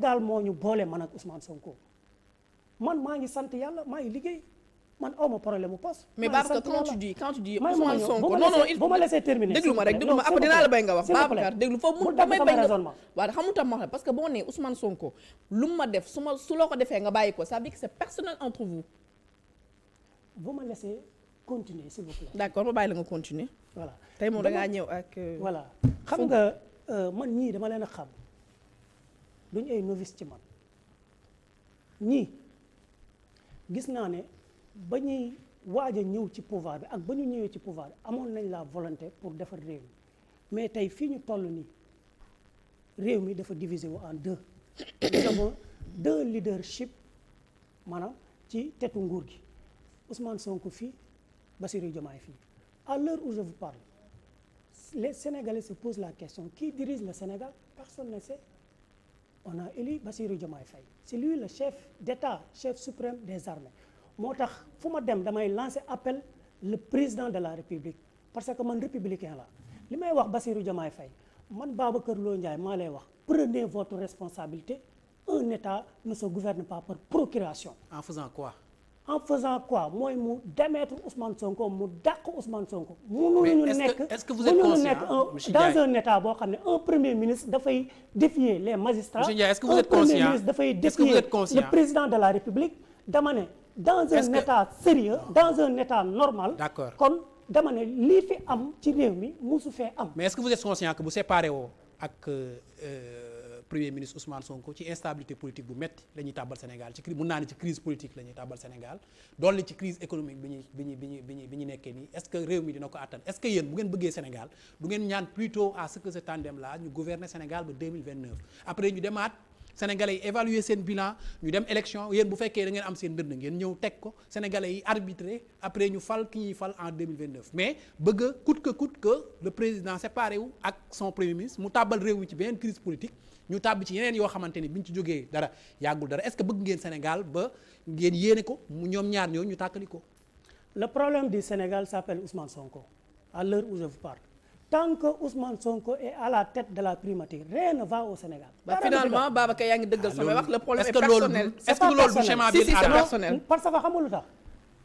daal moo ñu boole man ak Ousmane Sonko man maa ngi sant yàlla maa ngi liggéey man awma problème mu poste. mais Babacar quand tu dis Ousmane Sonko non bu ma laissé terminer déglu ma rek déglu ma après dinaa la bay nga wax Babacar déglu foofu mu damay bay nga waaw xamu tam ma wax parce que boo nee Ousmane Sonko lu ma def su loo ko defee nga bàyyi ko ça veut dire que c'est personnel entre vous. vous me laissez continuer s'il vous plaît. d'accord ma bàyyi la nga continuer. voilà tey moom da ngaa ñëw ak. voilà xam nga man ñii dama leen a xam duñu ay novice ci man ñii gis naa ne ba ñuy waaj a ñëw ci pouvoir bi ak ba ñu ñëwee ci pouvoir bi amoon nañ la volonté pour defar réew mi mais tey fii ñu toll nii réew mi dafa divisé wu en deux nous avons deux leadership maanaam ci tetu nguur gi Ousmane Sonko fii Bassirou Diomaye fii à l'heure où je vous parle les Sénégalais se posent la question qui dirige le Sénégal personne ne sait on a élu Bassirou Diomaye Faye c'est lui le chef d'État chef suprême des armées moo tax fu ma dem damay lancer appel le président de la République parce que man républicain la li may wax Bassirou Diomaye Faye man Babacar Lo Ndiaye maa lay wax prenez votre responsabilité un État ne se gouverne pas par procuration. En faisant quoi? En faisant quoi mooy mu démettre Ousmane Sonko mu dàq Ousmane Sonko. mënuñu nekk est-ce que vous êtes conscient dans un état boo xam ne un premier ministre dafay défier les magistrats. Monsieur Ndiaye, est-ce que vous êtes conscient? Un premier ministre dafay défier le président de la République. dama ne dans un état sérieux dans un état normal. D'accord. kon dama ne lii fi am ci réew mi musu fee am. mais est-ce que vous êtes conscient que bu séparé woo ak premier ministre Ousmane Sonko ci instabilité politique bu métti la ñuy tàbbal Sénégal ci mun naa ne ci crise politique la ñuy tàbbal Sénégal dolli ci crise économique bi ñu nekkee nii est-ce que réew mi dina ko attan est-ce que yéen bu ngeen bëggee Sénégal du ngeen ñaan plutôt à ce que ce tandem là ñu gouverner Sénégal ba 2029 après ñu demaat Sénégalais yi évaluer seen bilan ñu dem élection yéen bu fekkee da ngeen am seen ndënd ngeen ñëw teg ko Sénégalais yi arbitrer après ñu fal ki ñuy fal en 2029 mais bëgg a coûte que le président séparé wu ak son premier ministre mu tàbbal réew mi ci beneen crise politique ñu tàbbi ci yeneen yoo xamante ni bi ñu ci jógee dara yàggul dara est-ce que bëgg ngeen Sénégal ba ngeen yéene ko mu ñoom ñaar ñoo ñu tàkkali ko. Le problème du Sénégal s'appelle Ousmane Sonko à l'heure où je vous parle. Tant que Ousmane Sonko est à la tête de la primature rien ne va au Sénégal. Finalement Babacar yaa ngi dëggal sama wax le problème est personnel. est-ce que loolu du schéma bi c'est personnel. parce que xam nga lu tax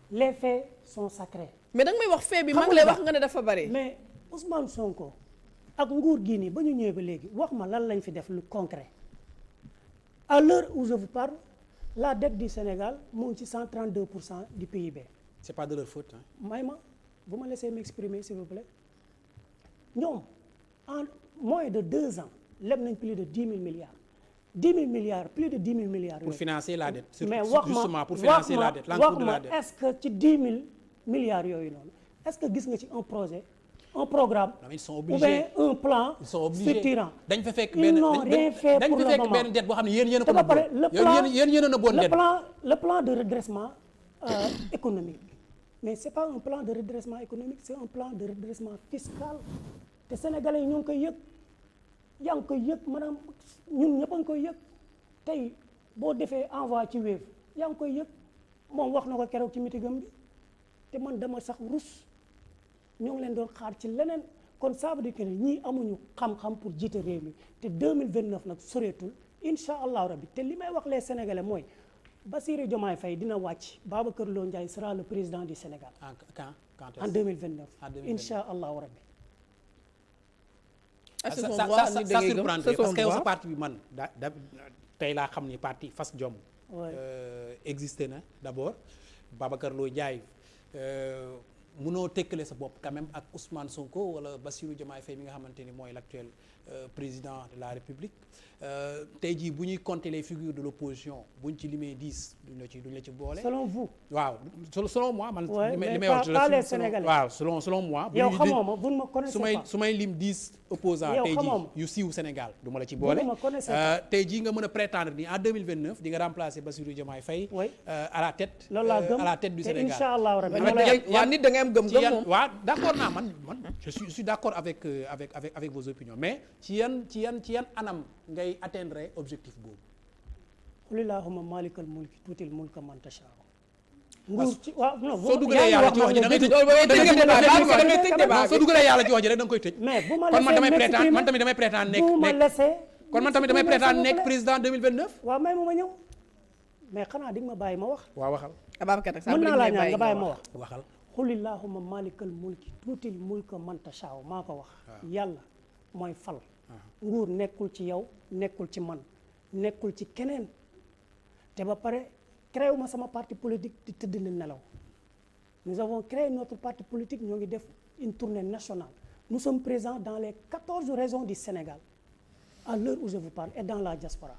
les faits sont sacrés. mais da nga may wax fait bi maa ngi lay wax nga ne dafa bari. mais Ousmane Sonko ak nguur gii nii ba ñu ñëwee ba léegi wax ma lan lañ fi def lu concret à l'heure où je vous parle la dette du Sénégal mu ngi ci 132% du PIB. c'est pas de leur faute hein. may ma vous me laissez m'exprimer s'il vous plaît ñoom en moins de 2 ans leb nañ plus de 10 000 milliards 10 000 milliards plus de 10 000 milliards. pour financer la dette. mais wax justement pour financer la dette l'encours de la dette. est-ce que ci 10 000 milliards yooyu noonu est-ce que gis nga ci un projet un programme. ils sont ou obligés bien un plan ils sont obligés structurant. dañ fa fekk ils n'ont rien fait pour le moment benn dette boo xam ne yéen a ko te ba pare le plan yéen a nëbboon dette. le plan de redressement économique mais c'est pas un plan de redressement économique c'est un plan de redressement fiscal te sénégalais yi ñoo ngi koy yëg yaa ngi koy yëg maanaam ñun ñëpp a ngi koy yëg tey boo defee envoi ci Wave yaa ngi koy yëg moom wax na ko keroog ci mitigam bi te man dama sax rus ñoo ngi leen doon xaar ci leneen kon ça veut dire que ñii amuñu xam-xam pour jiite réew mi te 2029 nag soreetul incha allahu rabbi te li may wax les sénégalais mooy Bassirou Diomaye Faye dina wàcc Babacar Lo Ndiaye sera le président du Sénégal. quand en 2029 incha allahu rabbi. ça surprendrait parce que yow sa parti bi man da tey laa xam ni parti Fass Jom existé na d'abord Babacar Lo Ndiaye mënoo tekkale sa bopp quand même ak Ousmane Sonko wala Bassirou Diomaye Faye mi nga xamante ni mooy l'actuel président de la République tey jii bu ñuy compter les figures de l'opposition bu ñu ci limee 10 duñ la ci boole. selon vous. waaw selon moi man. li may wax pas les Sénégalais. waaw selon moi. yow xamoo ma vous ne me connaissez pas su may lim 10 opposants tey jii yu siiw Sénégal du ma la ci boole. tey jii nga mën a prétendre ni en 2029 di nga remplacer Bassirou Diomaye Faye. à la tête. loolu laa gëm à la tête du Sénégal. incha allah rabbi yaa nit da nga am gëm-gëm moom. waaw d'accord naa man je suis d'accord avec vos opinions mais ci yan anam ngay atteindre objectif boobu. qul illahumma malikal mulki tuutil mulka man tashaa. nguur ci waaw non soo dugalee yàlla ci wax ji da ngay tëj soo dugalee yàlla ci wax ji rek da nga koy tëj. mais bu ma kon man damay prétendre nekk bu ma laissé kon man tamit damay prétendre nekk président 2029. waaw may ma ñëw mais xanaa di nga ma bàyyi ma wax. waaw waxal. Ababacar nag mën naa laa ñaan nga bàyyi ma wax. waxal. xulillahumma malikal mulki tuutil mulka man tashaa maa ko wax. yàlla mooy fal. nguur nekkul ci yow nekkul ci man nekkul ci keneen te ba pare créé wu ma sama parti politique di tëdd na nelaw. nous avons créé notre parti politique ñoo ngi def une tournée nationale nous sommes présents dans les 14 régions du Sénégal à l'heure où je vous parle et dans la diaspora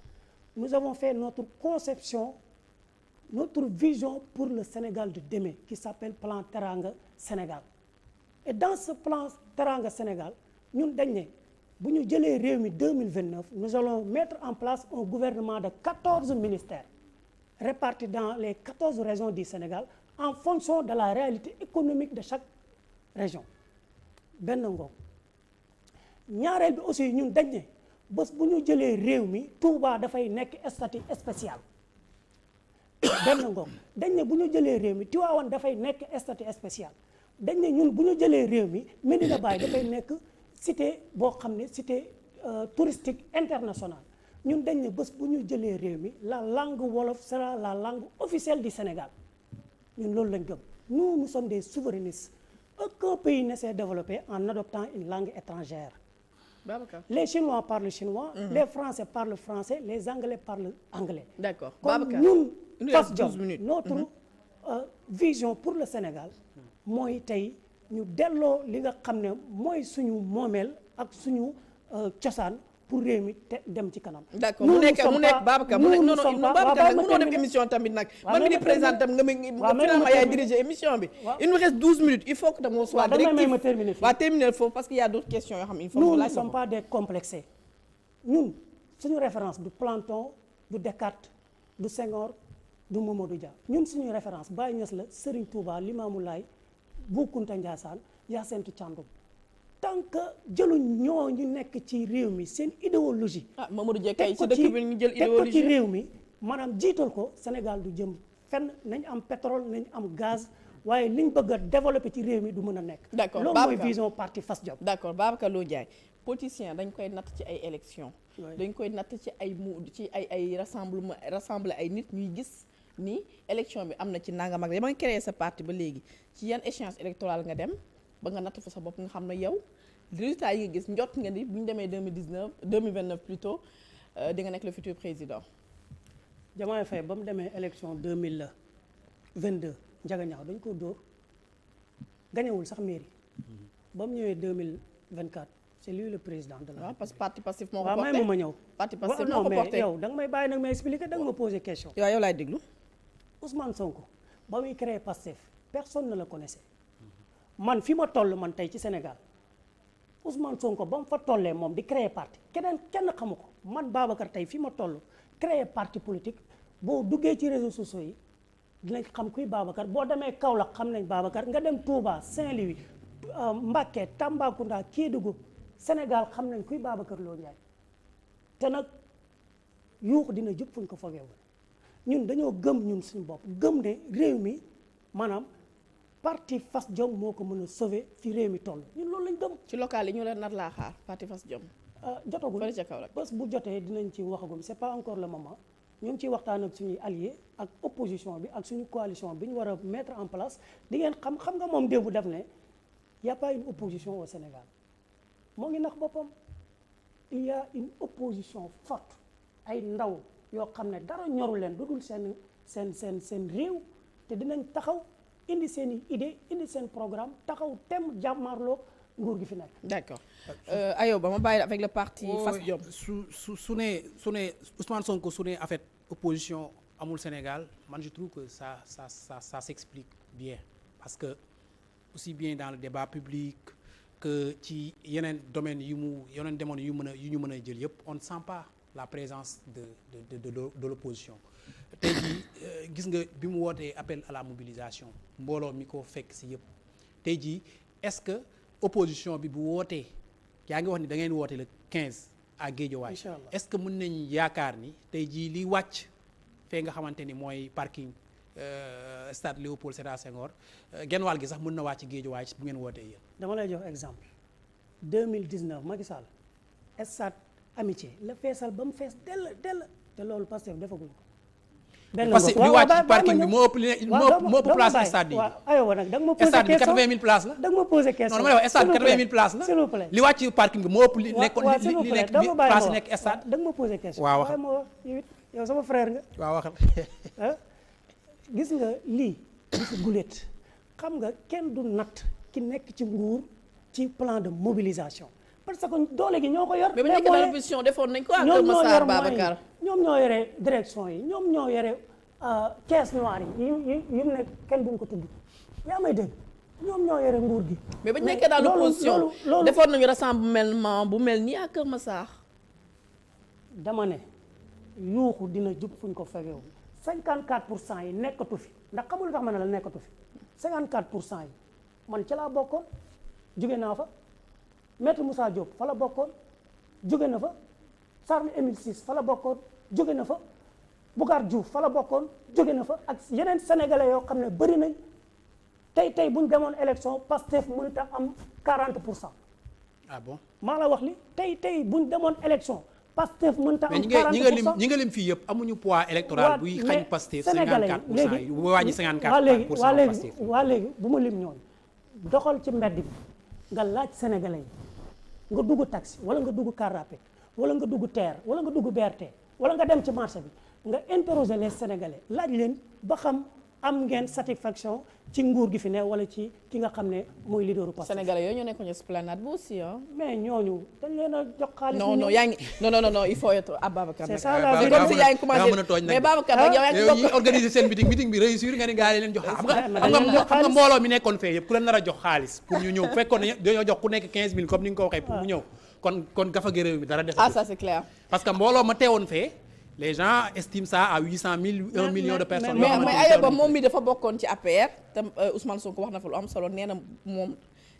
nous avons fait notre conception notre vision pour le Sénégal de demain qui s'appelle plan Teranga Sénégal et dans ce plan Teranga Sénégal ñun dañ ne bu ñu jëlee réew mi 2029 nous allons mettre en place un gouvernement de 14 ministères répartis dans les 14 régions du Sénégal en fonction de la réalité économique de chaque région benn ngoog ñaareel bi aussi ñun dañ ne bés bu ñu jëlee réew mi Touba dafay nekk statut spécial benn ngoog dañ ne bu ñu jëlee réew mi Tivaouane dafay nekk statut spécial dañ ne ñun bu ñu jëlee réew mi Medina Baye dafay nekk cité boo xam ne cité touristique internationale ñun dañ ne bés bu ñu jëlee réew mi la langue wolof sera la langue officielle du Sénégal ñun loolu lañ gëm nous sommes des souverainistes aucun pays ne s'est développé en adoptant une langue étrangère. Babacar. Les Chinois parlent chinois, les Français parlent français, les Anglais parlent anglais. D'accord. Comme ñun Fass Diom notre vision pour le Sénégal mooy tey ñu delloo li nga xam ne mooy suñu moomeel ak suñu cosaan pour réew mi te dem ci kanam. d'accord mu nekk Babacar mu nekk non Babacar nag mënoo def émission tamit nag. man mi di présenter tam nga finalement yaay diriger émission bi. il nous reste 12 minutes il faut que tam on soit directif. waaw terminer foofu parce que y a d'autres questions yoo xam il faut nous ne sommes pas des complexés ñun suñu référence du Platon du Descartes du Senghor du Mamadou Dia ñun suñu référence Baye Niass la Serigne Touba Limamou Laye Bou Kounta Ndiassane Hyacinthe Thiandoum tant que jëluñ ñoo ñu nekk ci réew mi seen idéologie. Mamadou Dia kay ci dëkk bi ñu jël idéologie teg ko ci réew mi maanaam jiital ko Sénégal du jëm fenn nañ am pétrole nañ am gaz waaye liñ bëgg a développer ci réew mi du mën a nekk. d'accord loolu mooy vision parti Fass Diom. d'accord Babacar Lo Ndiaye politicien dañ koy natt ci ay élections. dañ koy natt ci ay rassembler ay nit ñuy gis ni élection bi am na ci nangam ak dama créé sa parti ba léegi ci yan échéance électorale nga dem. ba nga natt fa sa bopp nga xam ne yow résultat yi nga gis njot nga ni bu ñu demee 2029 plutôt di nga nekk le futur président. Diomaye Faye ba mu demee élection 2022 njagañaaw dañ ko dóor gañewul sax mairie ba mu ñëwee 2024 c'est lui le président de la. waaw parce que parti Pastef moo ko porté porté waaw may ma ñëw. parti Pastef moo ko porté mais yow da nga may bàyyi nag may expliquer da nga ma poser question. waaw yow laay déglu. Ousmane Sonko ba muy créé Pastef personne ne le connaissait. man fi ma toll man tey ci Sénégal Ousmane Sonko ba mu fa tollee moom di créer parti kenn xamu ko man Babacar tey fi ma toll créer parti politique boo duggee ci réseaux sociaux yi dinañ xam kuy Babacar boo demee Kaolack xam nañ Babacar nga dem Touba Saint-Louis Mbacké Tambacounda Kédougou Sénégal xam nañ kuy Babacar Lo Ndiaye te nag yuux dina jub fuñ ko fogeewul ñun dañoo gëm ñun suñu bopp gëm ne réew mi maanaam parti Fass Diom moo ko mën a sauver fi réew mi toll ñun loolu lañ gëm. ci local yi ñu leen nar laa xaar parti Fass Diom. jotagul fële ca Kaolack bés bu jotee dinañ ci waxagum c'est pas encore le moment ñu ngi ciy waxtaan ak suñuy alliés ak opposition bi ak suñu coalition bi ñu war a mettre en place di ngeen xam nga moom démb def ne y a pas une opposition au Sénégal moo ngi nax boppam il y a une opposition forte ay ndaw yoo xam ne dara ñoru leen lu dul seen réew te dinañ taxaw. indi seen i idée indi seen programme taxaw tem jàmmarloo nguur gi fi nekk. d'accord Ayoba ma bàyyi avec le parti Fass Diom. su ne Ousmane Sonko su ne en fait opposition amul Sénégal man je trouve que ça s'explique bien parce que aussi bien dans le débat public que ci yeneen domaines yu ñu mën a jël yëpp on ne sent pas la présence de l'opposition. tey jii gis nga bi mu wootee appel à la mobilisation mbooloo mi ko fekk si yëpp tey jii est-ce que opposition bi bu wootee yaa ngi wax ni da ngeen woote le 15 à Guédiawaye est-ce que mën nañ yaakaar ni tey jii li wàcc fee nga xamante ni mooy parking stade Léopold Sédar Senghor genn wàll gi sax mën na wàcc Guédiawaye bu ngeen wootee yéen. dama lay jox exemple 2019 Macky Sall stade amitié la feesal ba mu fees dell te loolu Pastef defaguñ ko. benn parce que li wàcc ci parking bi moo ëpp place stade yi. waaw aywa nag da nga ma posé stade bi question 80 000 places la. da nga ma posé question non dama lay wax stade 80 000 places la. s'il vous plaît li wàcc ci parking bi moo ëpp li nekkoon li nekk place nekk stade. da nga ma posé question. waaw wax waaye ma wax yow it yow sama frère nga. waaw waxal. gis nga lii gis guléet xam nga kenn du natt ki nekk ci nguur ci plan de mobilisation parce que doole gi ñoo ko yor. mais bu nekkee dans l'opposition defoon nañ ko ak Kër Massar Babacar. ñoom ñoo yore direction yi ñoom ñoo yore caisse noire yi mu nekk kenn duñ ko tudd yaa may dégg ñoom ñoo yore nguur gi. mais bu nekkee dans l'opposition defoon nañu rassemblement bu mel nii ak Kër Massar. dama ne yuuxu dina jub fuñ ko fegewu 54% yi nekkatu fi ndax xamul tax ma ne la nekkatu fi 54% yi man ca laa bokkoon jóge naa fa Maître Moussa Diop fa la bokkoon jóge na fa Charles Émile Ciss fa la bokkoon jóge na fa Boucar Diouf fa la bokkoon jóge na fa ak yeneen sénégalais yoo xam ne bëri nañ tey buñ demoon élection Pastef mënut a am 40%. ah bon maa la wax li tey buñ demoon élection Pastef mënut a am 40%. mais ñi nga lim fii yëpp amuñu poids électoral buy xañ Pastef 54% yi bu wàññi 54% waa léegi bu ma lim ñooñu doxal ci mbedd bi nga laaj sénégalais yi nga dugg taxi wala nga dugg car rapide wala nga dugg TER wala nga dugg BRT wala nga dem ci marché bi nga interroger les sénégalais laaj leen ba xam am ngeen satisfaction ci nguur gi fi ne wala ci ki nga xam ne mooy leaderu Pastef. sénégalais yooyu ñoo nekkoon esplanade bu aussi ah. mais ñooñu dañ leen a jox xaalis. non yaa ngi non il faut être Babacar. c'est ça la comme si yaa ngi commencé mais Babacar nag yow yaa ngi bokk organiser seen meeting bi réussir nga ni gars yi leen jox xam nga mbooloo mi nekkoon fee yëpp ku leen nar a jox xaalis pour ñu ñëw fekkoon ne dañoo jox ku nekk 15 000 comme ni nga ko waxee pour mu ñëw kon gafa gi réew mi dara def ça c'est clair parce que mbooloo ma teewoon fee les gens estiment ça à 800 000 1 million de personnes. mais Ayoba moom mi dafa bokkoon ci APR te Ousmane Sonko wax na fa lu am solo nee na moom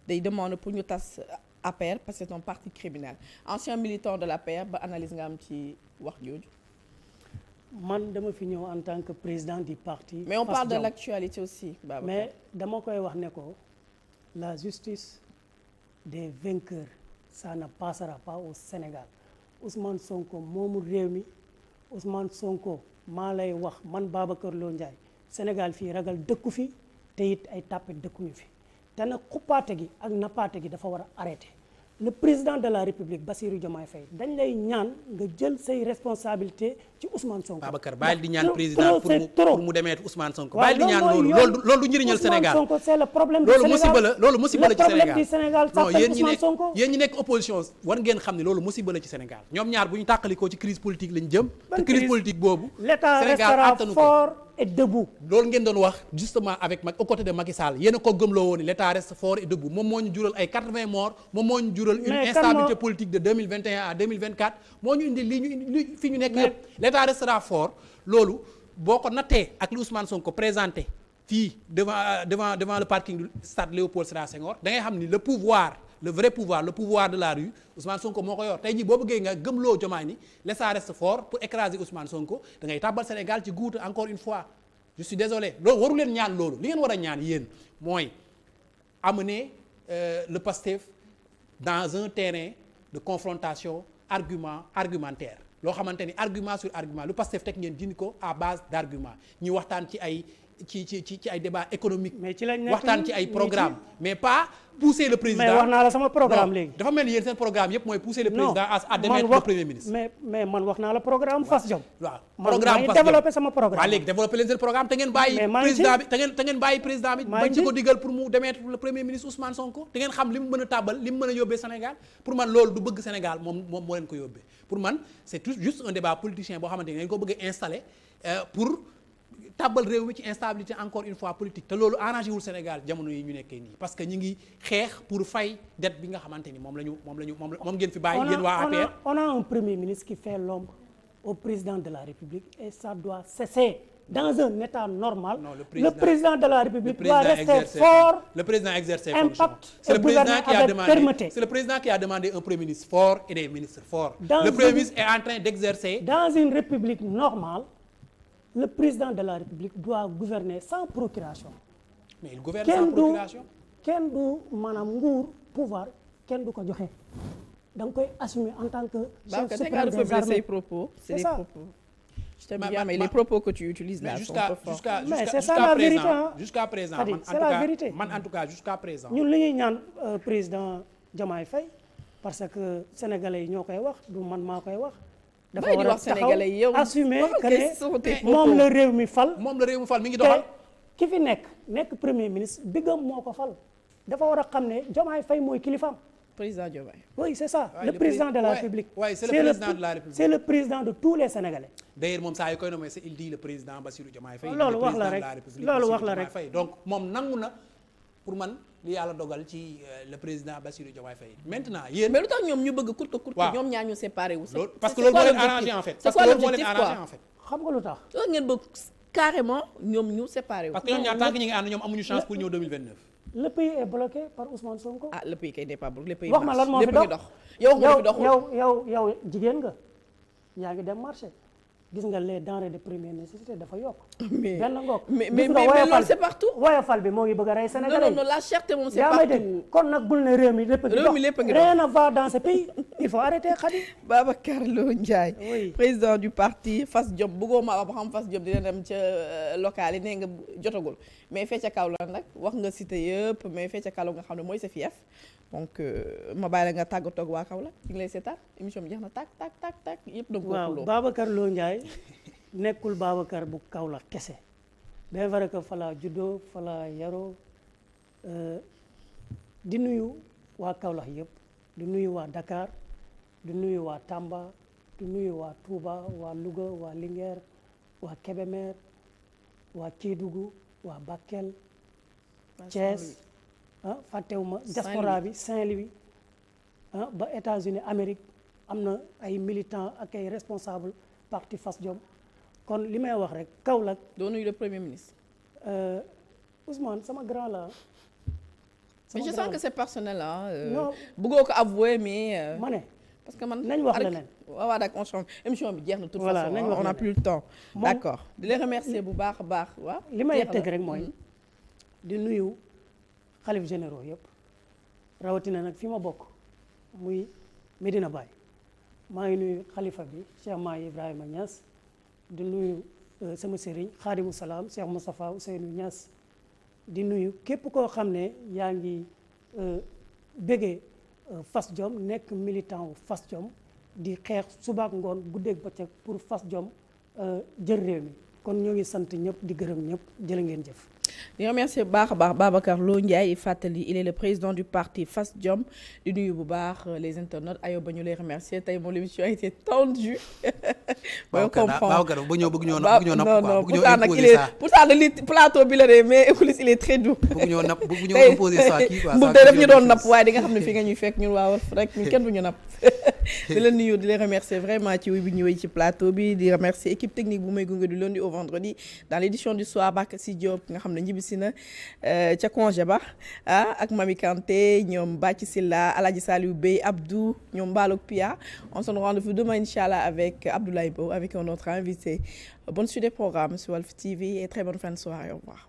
day demande pour ñu tas APR parce que c'est un parti criminel ancien militant de l'APR ba analyse nga am ci wax jooju. man dama fi ñëw en tant que président du parti. mais on parle de l'actualité aussi Babacar. mais dama koy wax ne ko la justice des vainqueurs ça ne passera pas au Sénégal Ousmane Sonko moomu réew mi. Ousmane Sonko maa lay wax man Babacar Lo Ndiaye Sénégal fii ragal dëkku fi te it ay tàppet dëkkuñu fi te nag xuppaate gi ak nappaate gi dafa war a arrêter le président de la République Bassirou Diomaye Faye dañ lay ñaan nga jël say responsabilité ci Ousmane Sonko. Babacar bàyyil di ñaan président pour mu demeet Ousmane Sonko. bàyyil di ñaan loolu du njëriñal Sénégal Ousmane Sonko c'est le problème du Sénégal loolu musiba la ci Sénégal le problème du Sénégal s'appelle Ousmane Sonko. yéen ñi nekk opposition war ngeen xam ne loolu musiba la ci Sénégal ñoom ñaar bu ñu tàqalikoo ci crise politique lañ jëm. te crise politique boobu. l'État restera fort et debout. loolu ngeen doon wax justement avec aux côtés de Macky Sall yéen a ko gëmloo woon ni l'État reste fort et debout moom moo ñu jural ay 80 morts moom moo ñu jural une instabilité politique de 2021 à 2024 moo ñu indi lii fi ñu nekk yëpp l'État restera fort loolu boo ko nattee ak li Ousmane Sonko présenté fii devant le parking du stade Léopold Sédar Senghor da ngay xam ni le pouvoir le vrai pouvoir le pouvoir de la rue Ousmane Sonko moo ko yor tey jii boo bëggee nga gëmloo Diomaye ni l'État reste fort pour écraser Ousmane Sonko da ngay tàbbal Sénégal ci guute encore une fois je suis désolé loolu waru leen ñaan loolu li ngeen war a ñaan yéen mooy amener le Pastef dans un terrain de confrontation argumentaire loo xamante ni argument sur argument lu Pastef teg ngeen dindi ko à base d'argument ñu waxtaan ci ay ay débat économique waxtaan ci ay programme mais pas pousser le président mais wax naa la sama programme léegi dafa mel ni yéen seen programme yëpp mooy pousser le président à démettre le premier ministre mais man wax naa la programme Fass Diom waaw programme Fass Diom développé sama programme waaw léegi développé leen seen programme te ngeen bàyyi président bi te ngeen bàyyi président bi bañ ci ko digal pour mu démettre le premier ministre Ousmane Sonko te ngeen xam li mu mën a tàbbal li mu mën a yóbbee Sénégal pour man loolu du bëgg Sénégal moom moo leen ko yóbbee pour man c'est juste un débat politicien boo xamante ni ngeen ko bëgg a installer pour tàbbal réew mi ci instabilité encore une fois politique te loolu arrangé wul Sénégal jamono yi ñu nekkee nii parce que ñi ngi xeex pour fay dette bi nga xamante ni moom ngeen fi bàyyi yéen waa APR. on a un premier ministre qui fait l'ombre au président de la République et ça doit cesser dans un état normal. Non, le président de la République doit rester fort. Le président exerce ses fonctions. C'est le président qui a demandé un premier ministre fort et des ministres forts. Le premier ministre est en train d'exercer. Dans une république normale, le président de la République doit gouverner sans procuration. Mais il gouverne sans procuration. kenn du maanaam nguur pouvoir kenn du ko joxe da nga koy assumer en tant que chef Babacar suprême des say armées. propos c'est C'est des ça. propos je t'aime bien mais les propos que tu utilises là sont pas forts. Mais c'est ça la vérité, hein. Jusqu'à présent Khady, man c'est la vérité. en tout cas jusqu'à présent ñun li ñuy ñaan président Diomaye Faye parce que sénégalais yi ñoo koy wax du man maa koy wax. dafa Bàyyi di war a wax sénégalais yi yow taxaw assumer que quels sont tes ne propos? moom la réew mi fal. moom la réew mu fal mi ngi te doxal ki fi nekk premier ministre bigam moo ko fal dafa war a xam ne Diomaye Faye mooy kilifaam. président Diomaye. Oui, c'est ça, Ouais, le président de la ouais, République. ouais, c'est le président de la République. C'est le président de tous les Sénégalais. d'ailleurs moom saa yu koy nommé il dit le président Bassirou Diomaye Faye. loolu le wax la président rek de la République loolu wax Bassirou la Diomaye rek. Faye. Donc moom nangu na pour man li yàlla dogal ci le président Bassirou Diomaye Faye maintenant yéen. mais lu tax ñoom ñu bëgg courte waaw ñoom ñaar ñu séparé wu. loolu parce que loolu moo leen arrangé en fait. c'est parce quoi que loolu moo leen l'objectif arrangé quoi en fait. xam nga lu tax. loolu ngeen bëgg carrément ñoom ñu séparé wu. parce que ñoom ñaar tant que ñu ngi ànd ñoom amuñu chance pour ñëw 2029. Le pays est bloqué par Ousmane Sonko. ah le pays kay n'est pas bloqué, le pays wax ma lan moo fi lépp ngi dox yow wax nga fi doxul yow jigéen nga yaa ngi dem marché gis nga les denrées de première nécessité dafa yokk. mais benn ngoog. mais gis nga mais woyofal loolu c'est partout. woyofal bi moo ngi bëgg a rey non Sénégalais non non la cherté moom c'est yaa may partout. dégg kon nag bul ne réew mi lépp ngi Réew mi lépp ngi dox. rien ne va dans ce pays il faut arrêter Khady. Babacar Lo Ndiaye. Oui. président du parti Fass Diop bëggoo ma wax ba xam Fass Diop dina dem ca local yi nee nga jotagul mais fee ca kaw la nag wax nga cité yëpp mais fee ca kaw la nga xam ne mooy sa fief donc ma bàyyi la nga tàggatoo ak waa kaw la ñu ngi lay seetaan émission bi jeex na tàkk yëpp da nga ko waaw xuloo. Babacar Lo Ndiaye nekkul Babacar bu Kaolack kese bien vrai que fa laa juddoo fa laa yaroo di nuyu waa Kaolack yëpp di nuyu waa Dakar di nuyu waa Tamba di nuyu waa Touba waa Louga waa Linguère waa Kébémer waa Kédougou waa Bakel Thiès ah fàttewuma diaspora bi Saint-Louis ah ba États-Unis Amérique am na ay militants ak ay responsables parti Fass Diom kon li may wax rek Kaolack doo nuyu le premier ministre. Ousmane sama grand la mais je sens que c'est personnel ah. Non. bëggoo ko avouer mais. ma ne parce que man nañ wax leneen. waaw d'accord on change émission bi jeex na. de toute Voilà, façon nañ wax on n'a leneen. plus le temps. Moom- d'accord di les remercier bu baax a baax waaw. li may jeex na. teg rek mooy di nuyu xalif généraux yëpp rawatina nag fi ma bokk muy Medina Baye maa ngi nuyu xalifa bi Cheikh Mahi Ibrahima Niass di nuyu sama sëriñ Khadimou Salam Cheikh Moustapha Ousseynou Niass di nuyu képp koo xam ne yaa ngi bëggee Fass Diom nekk militant wu Fass Diom di xeex subaak ngoon guddeeg bëccëg pour Fass Diom jël réew mi kon ñoo ngi sant ñëpp di gërëm ñëpp jërë ngeen jëf. di remercier bu baax a baax Babacar Lo Ndiaye fàttali il est le président du parti Fass Diom di nuyu bu baax les internautes ayo ba ñu lay remercier tey moom l'émission a été tendue. booy comprendre Babacar bu ñëw bëgg ñoo napp bëgg ñoo napp quoi bëgg ñoo pourtant nag il imposer est ça pourtant li plateau bi la de mais coulisses il est très doux. bëgg ñoo napp bëgg ñoo imposer ça kii quoi bu tey daf ñu doon napp waaye di nga xam ne fi nga ñuy fekk ñun waa Walf rek ñun kenn du ñu napp. di la nuyu di la remercier vraiment ci wuy bi ñëwee ci plateau bi di remercier équipe technique bu may gunge du lundi au vendredi dans l'édition du soir Bakar Si Diop nga xam ne ñibbisi na ca congé ba ah ak Mami Kanté ñoom Bàcci Silla Aladji Saliou Bey Abdou ñoom Mbalok Pia on se donne rendez-vous demain inchallah avec Abdoulaye Bow avec un autre invité bonne suite des programmes sur Walf TV et très bonne fin de soirée au revoir.